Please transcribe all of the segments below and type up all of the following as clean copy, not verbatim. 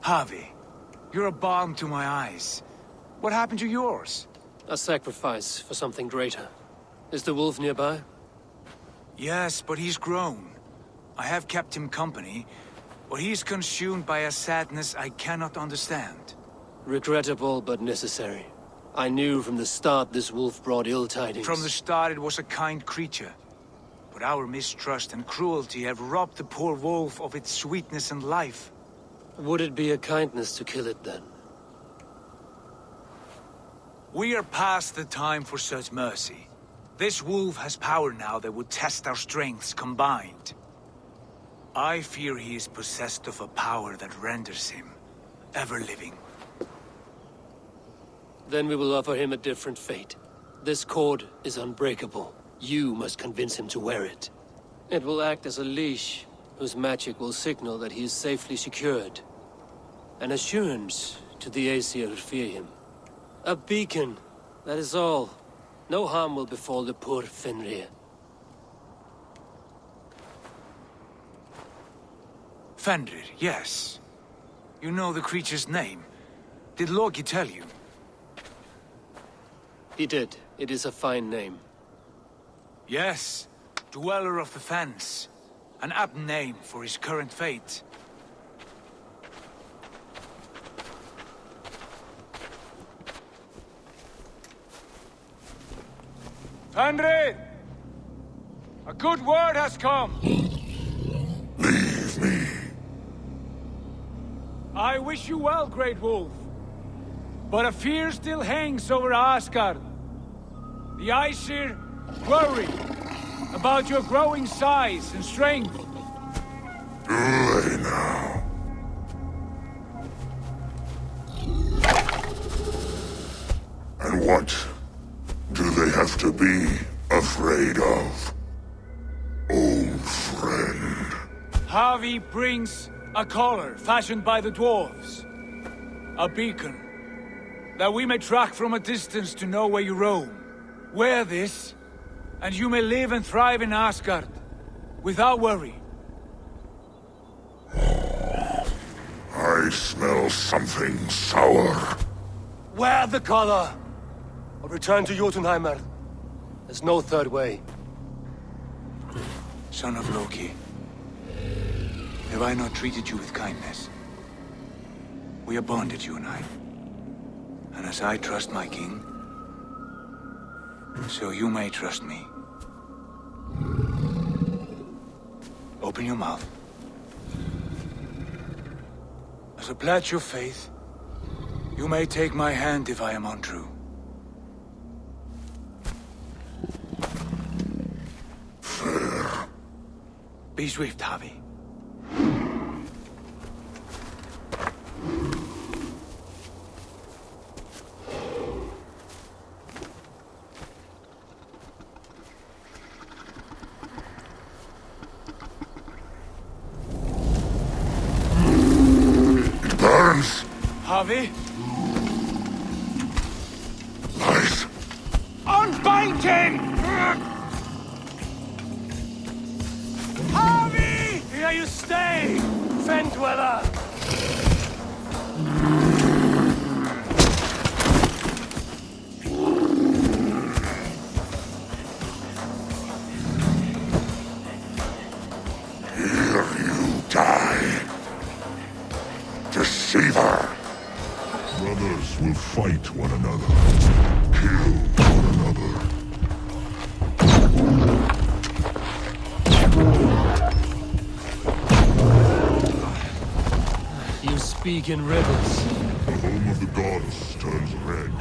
Javi, you're a balm to my eyes. What happened to yours? A sacrifice for something greater. Is the wolf nearby? Yes, but he's grown. I have kept him company, but he's consumed by a sadness I cannot understand. Regrettable, but necessary. I knew from the start this wolf brought ill tidings. From the start it was a kind creature. But our mistrust and cruelty have robbed the poor wolf of its sweetness and life. Would it be a kindness to kill it, then? We are past the time for such mercy. This wolf has power now that would test our strengths combined. I fear he is possessed of a power that renders him ever-living. Then we will offer him a different fate. This cord is unbreakable. You must convince him to wear it. It will act as a leash, whose magic will signal that he is safely secured. An assurance to the Aesir who fear him. A beacon, that is all. No harm will befall the poor Fenrir. Fenrir, yes. You know the creature's name. Did Loki tell you? He did. It is a fine name. Yes. Dweller of the Fens. An apt name for his current fate. Fenrir! A good word has come! Leave me. I wish you well, Great Wolf. But a fear still hangs over Asgard. The Aesir worry about your growing size and strength. Do they now? And what do they have to be afraid of? Old friend. Javi brings a collar fashioned by the dwarves. A beacon. That we may track from a distance to know where you roam. Wear this, and you may live and thrive in Asgard, without worry. I smell something sour. Wear the collar! Or return to Jotunheimer. There's no third way. Son of Loki, have I not treated you with kindness? We are bonded, you and I. And as I trust my king, so you may trust me. Open your mouth. As a pledge of faith, you may take my hand if I am untrue. Fair. Be swift, Javi. Javi? Lies. Unbind him! Javi! Here you stay, Fen Dweller! Here you die. Deceiver. Brothers will fight one another, kill one You speak in riddles. The home of the gods turns red.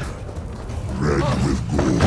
Red with gold.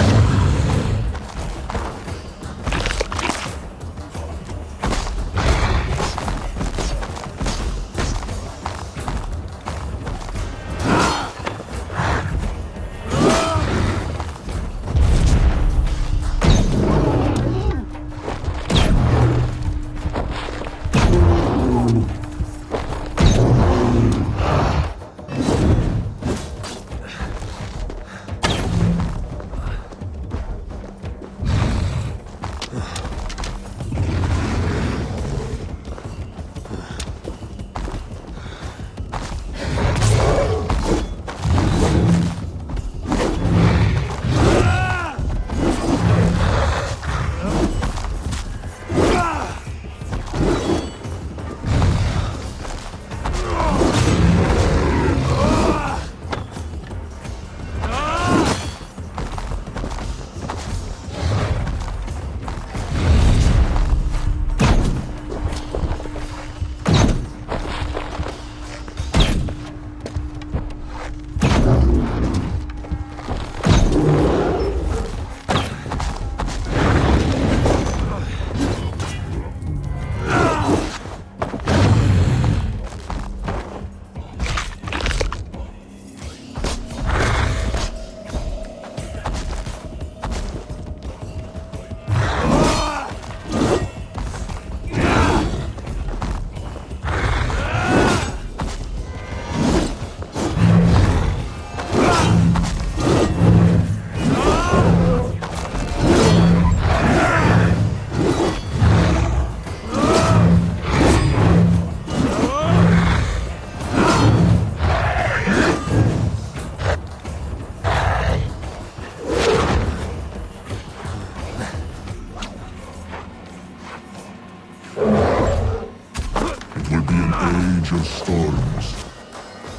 of storms.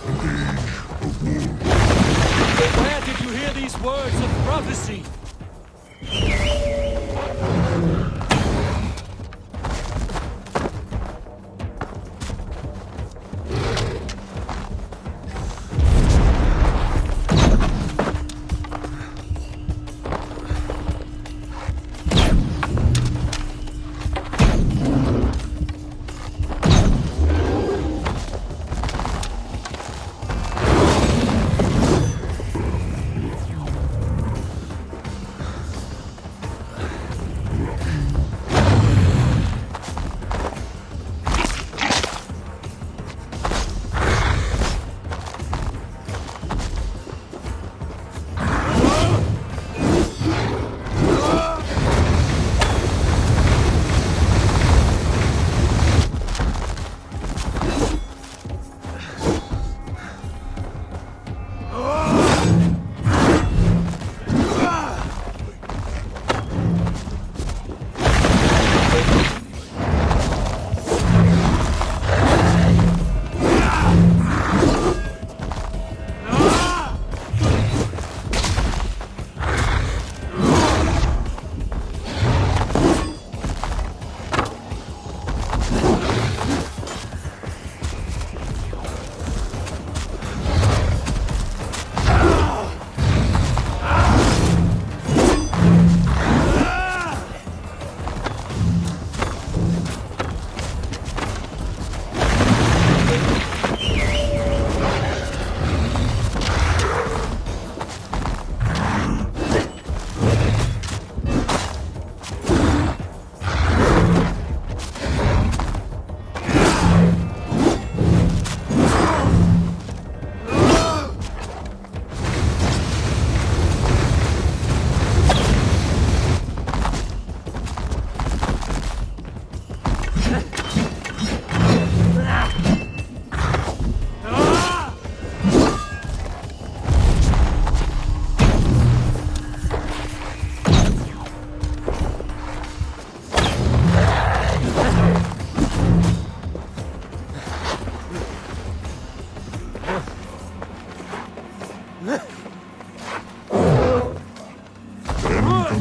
An age of war. Where did you hear these words of prophecy?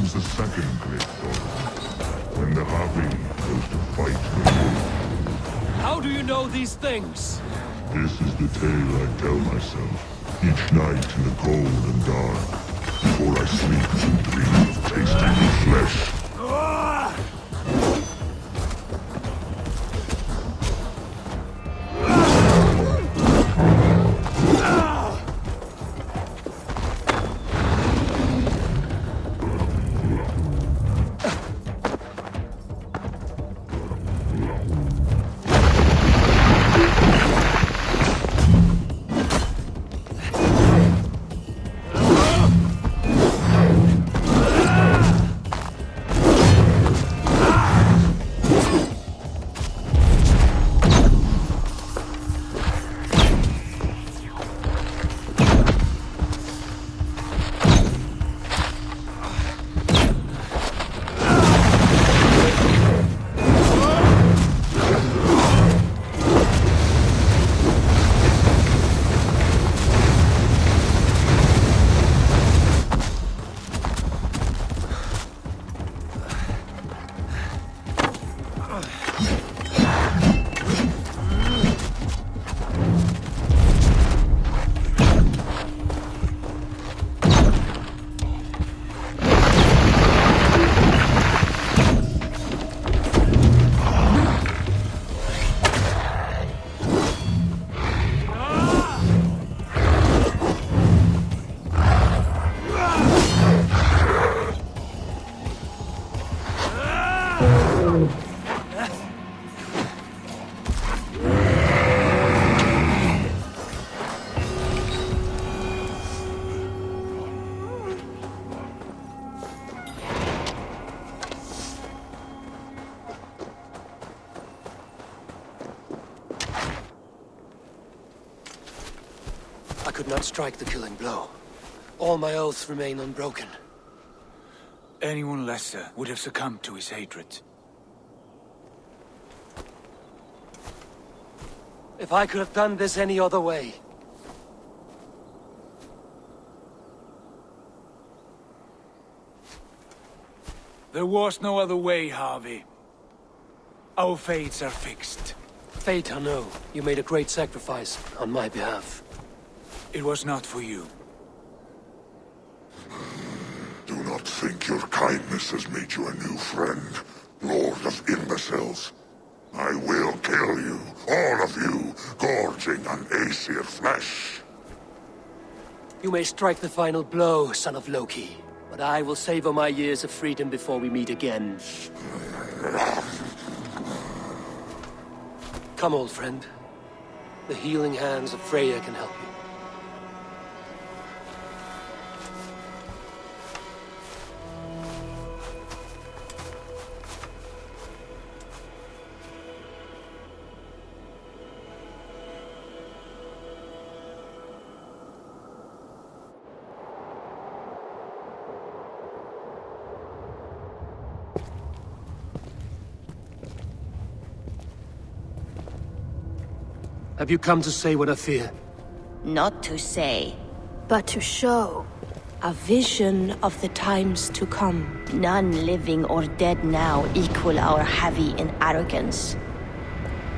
The second great battle, when the Harpy goes to fight the wolf. How do you know these things? This is the tale I tell myself, each night in the cold and dark, before I sleep and dream of tasting the flesh. I could not strike the killing blow. All my oaths remain unbroken. Anyone lesser would have succumbed to his hatred. If I could have done this any other way. There was no other way, Harvey. Our fates are fixed. Fate, I know. You made a great sacrifice on my behalf. It was not for you. Do not think your kindness has made you a new friend, Lord of Imbeciles. I will kill you, all of you, gorging on Aesir flesh. You may strike the final blow, son of Loki, but I will savor my years of freedom before we meet again. Come, old friend. The healing hands of Freya can help you. Have you come to say what I fear? Not to say. But to show a vision of the times to come. None living or dead now equal our heavy in arrogance.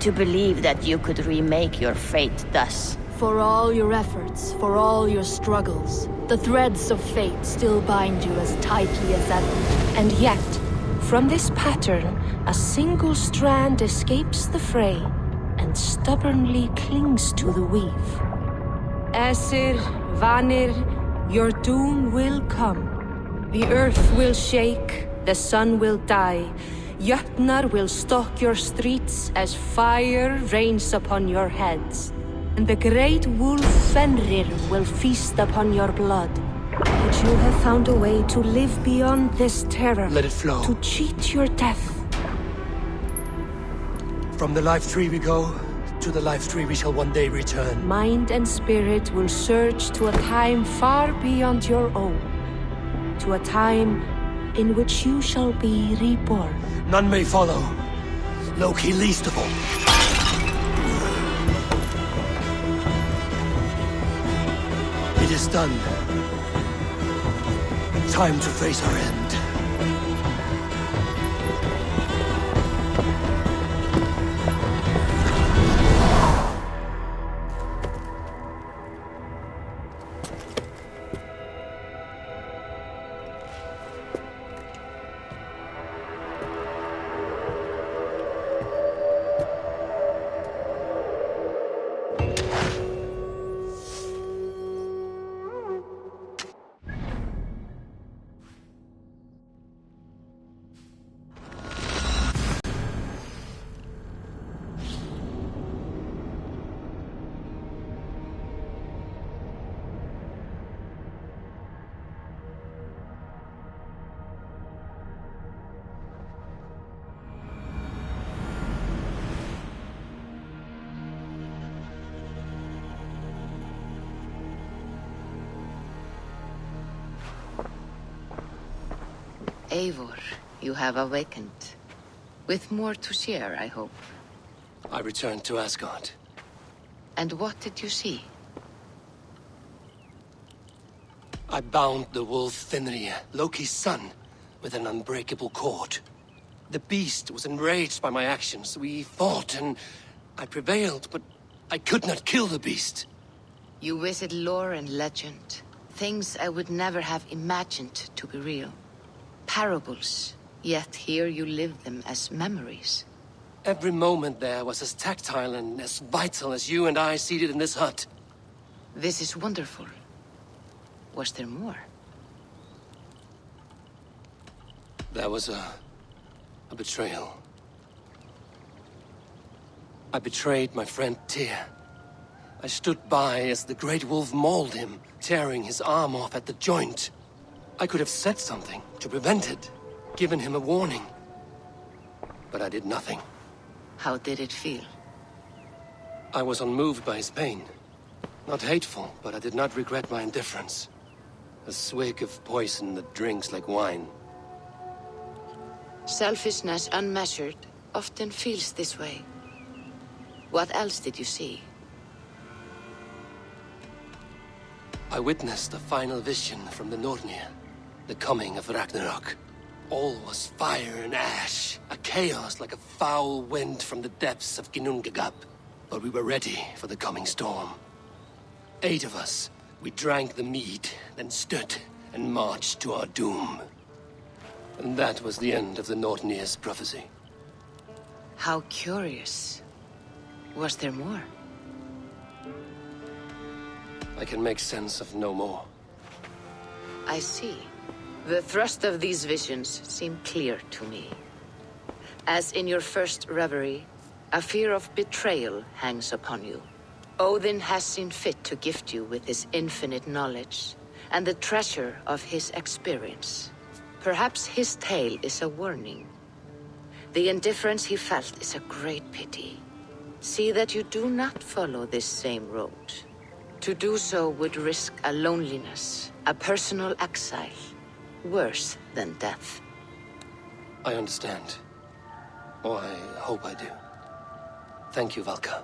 To believe that you could remake your fate thus. For all your efforts, for all your struggles, the threads of fate still bind you as tightly as ever. And yet, from this pattern, a single strand escapes the fray and stubbornly clings to the weave. Aesir, Vanir, your doom will come. The earth will shake, the sun will die. Jötnar will stalk your streets as fire rains upon your heads. And the great wolf Fenrir will feast upon your blood. But you have found a way to live beyond this terror. Let it flow. To cheat your death. From the life tree we go, to the life tree we shall one day return. Mind and spirit will surge to a time far beyond your own. To a time in which you shall be reborn. None may follow. Loki least of all. It is done. Time to face our end. Eivor, you have awakened. With more to share, I hope. I returned to Asgard. And what did you see? I bound the wolf Fenrir, Loki's son, with an unbreakable cord. The beast was enraged by my actions. We fought and I prevailed, but I could not kill the beast. You visit lore and legend. Things I would never have imagined to be real. Parables, yet here you live them as memories. Every moment there was as tactile and as vital as you and I seated in this hut. This is wonderful. Was there more? There was a betrayal. I betrayed my friend Tyr. I stood by as the great wolf mauled him, tearing his arm off at the joint. I could have said something to prevent it, given him a warning. But I did nothing. How did it feel? I was unmoved by his pain. Not hateful, but I did not regret my indifference. A swig of poison that drinks like wine. Selfishness unmeasured often feels this way. What else did you see? I witnessed the final vision from the Northumbria, the coming of Ragnarok. All was fire and ash, a chaos like a foul wind from the depths of Ginnungagap. But we were ready for the coming storm. 8 of us, we drank the mead, then stood and marched to our doom. And that was the end of the Northumbria's prophecy. How curious. Was there more? I can make sense of no more. I see. The thrust of these visions seem clear to me. As in your first reverie, a fear of betrayal hangs upon you. Odin has seen fit to gift you with his infinite knowledge, and the treasure of his experience. Perhaps his tale is a warning. The indifference he felt is a great pity. See that you do not follow this same road. To do so would risk a loneliness, a personal exile, worse than death. I understand. Or I hope I do. Thank you, Valka.